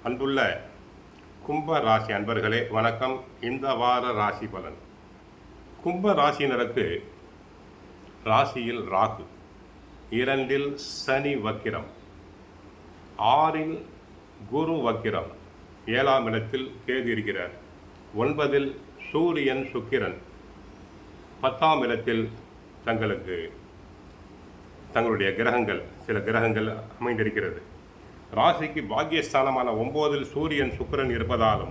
அன்புள்ள கும்ப ராசி அன்பர்களே வணக்கம். இந்த வார ராசி பலன். கும்ப ராசியினருக்கு ராசியில் ராகு, 2இல் சனி வக்கிரம், 6இல் குரு வக்கிரம், 7ஆம் இடத்தில் கேது இருக்கிறார், 9இல் சூரியன் சுக்கிரன், 10ஆம் இடத்தில் தங்களுடைய கிரகங்கள் சில கிரகங்கள் அமைந்திருக்கிறது. ராசிக்கு பாக்கியஸ்தானமான 9இல் சூரியன் சுக்கிரன் இருப்பதாலும்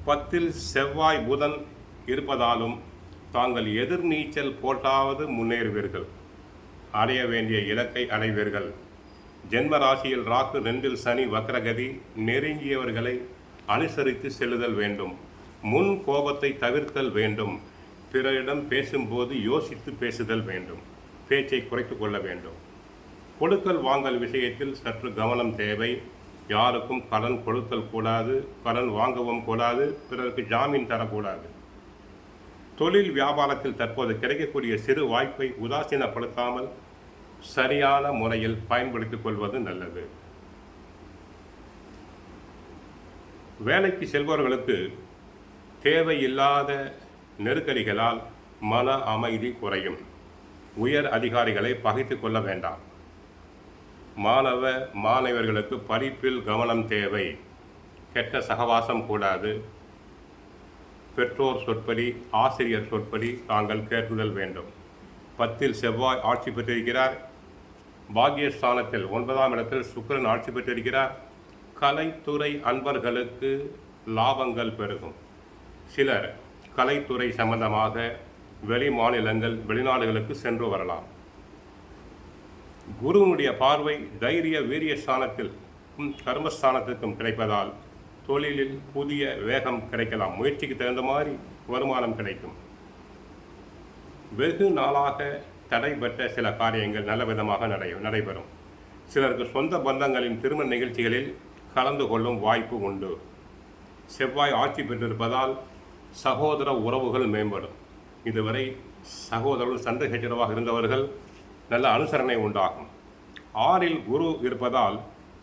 10இல் செவ்வாய் புதன் இருப்பதாலும் தாங்கள் எதிர்நீச்சல் போட்டாவது முன்னேறுவீர்கள், அடைய வேண்டிய இலக்கை அடைவீர்கள். ஜென்ம ராசியில் ராகு, 2இல் சனி வக்ரகதி, நெருங்கியவர்களை அனுசரித்து செல்லுதல் வேண்டும், முன் கோபத்தை தவிர்த்தல் வேண்டும், பிறரிடம் பேசும்போது யோசித்து பேசுதல் வேண்டும், பேச்சை குறைத்து கொள்ள வேண்டும். கொடுக்கல் வாங்கல் விஷயத்தில் சற்று கவனம் தேவை. யாருக்கும் கடன் கொடுத்தல் கூடாது, கடன் வாங்கவும் கூடாது, பிறருக்கு ஜாமீன் தரக்கூடாது. தொழில் வியாபாரத்தில் தற்போது கிடைக்கக்கூடிய சிறு வாய்ப்பை உதாசீனப்படுத்தாமல் சரியான முறையில் பயன்படுத்திக் கொள்வது நல்லது. வேலைக்கு செல்பவர்களுக்கு தேவையில்லாத நெருக்கடிகளால் மன அமைதி குறையும். உயர் அதிகாரிகளை பகைத்து கொள்ள வேண்டாம். மாணவர்களுக்கு படிப்பில் கவனம் தேவை. கெட்ட சகவாசம் கூடாது. பெற்றோர் சொற்படி, ஆசிரியர் சொற்படி தாங்கள் கேட்குதல் வேண்டும். 10இல் செவ்வாய் ஆட்சி பெற்றிருக்கிறார். பாக்கியஸ்தானத்தில் 9ஆம் இடத்தில் சுக்கிரன் ஆட்சி பெற்றிருக்கிறார். கலைத்துறை அன்பர்களுக்கு லாபங்கள் பெருகும். சிலர் கலைத்துறை சம்பந்தமாக வெளி மாநிலங்கள், வெளிநாடுகளுக்கு சென்று வரலாம். குருவினுடைய பார்வை தைரிய வீரிய ஸ்தானத்திற்கும் கர்மஸ்தானத்திற்கும் கிடைப்பதால் தொழிலில் புதிய வேகம் கிடைக்கலாம். முயற்சிக்கு தகுந்த மாதிரி வருமானம் கிடைக்கும். வெகு நாளாக தடைபட்ட சில காரியங்கள் நல்ல விதமாக நடைபெறும். சிலருக்கு சொந்த பந்தங்களின் திருமண நிகழ்ச்சிகளில் கலந்து கொள்ளும் வாய்ப்பு உண்டு. செவ்வாய் ஆட்சி பெற்றிருப்பதால் சகோதர உறவுகள் மேம்படும். இதுவரை சகோதரர்கள் சண்டை சச்சரவாக இருந்தவர்கள் நல்ல அனுசரணை உண்டாகும். 6இல் குரு இருப்பதால்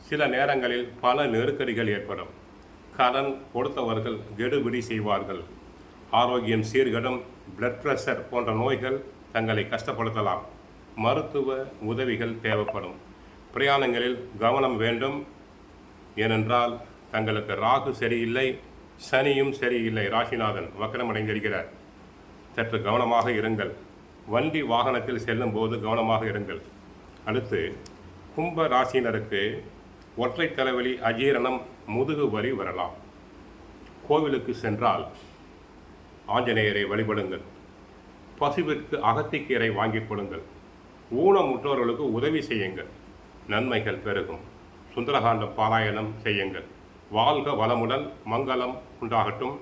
சில நேரங்களில் பல நெருக்கடிகள் ஏற்படும். கடன் கொடுத்தவர்கள் கெடுபிடி செய்வார்கள். ஆரோக்கியம் சீர்கெடும். பிளட் பிரஷர் போன்ற நோய்கள் தங்களை கஷ்டப்படுத்தலாம். மருத்துவ உதவிகள் தேவைப்படும். பிரயாணங்களில் கவனம் வேண்டும். ஏனென்றால் தங்களுக்கு ராகு சரியில்லை, சனியும் சரியில்லை. ராசிநாதன் வக்கரமடைந்திருக்கிறார். சற்று கவனமாக இருங்கள். வண்டி வாகனத்தில் செல்லும் போது கவனமாக இருங்கள். அடுத்து கும்ப ராசியினருக்கு ஒற்றை தலைவலி, அஜீரணம், முதுகு வலி வரலாம். கோவிலுக்கு சென்றால் ஆஞ்சநேயரை வழிபடுங்கள். பசுவிற்கு அகத்திக்கீரை வாங்கி கொடுங்கள். ஊனமுற்றோர்களுக்கு உதவி செய்யுங்கள், நன்மைகள் பெருகும். சுந்தரகாண்டம் பாராயணம் செய்யுங்கள். வாழ்க வளமுடன், மங்களம் உண்டாகட்டும்.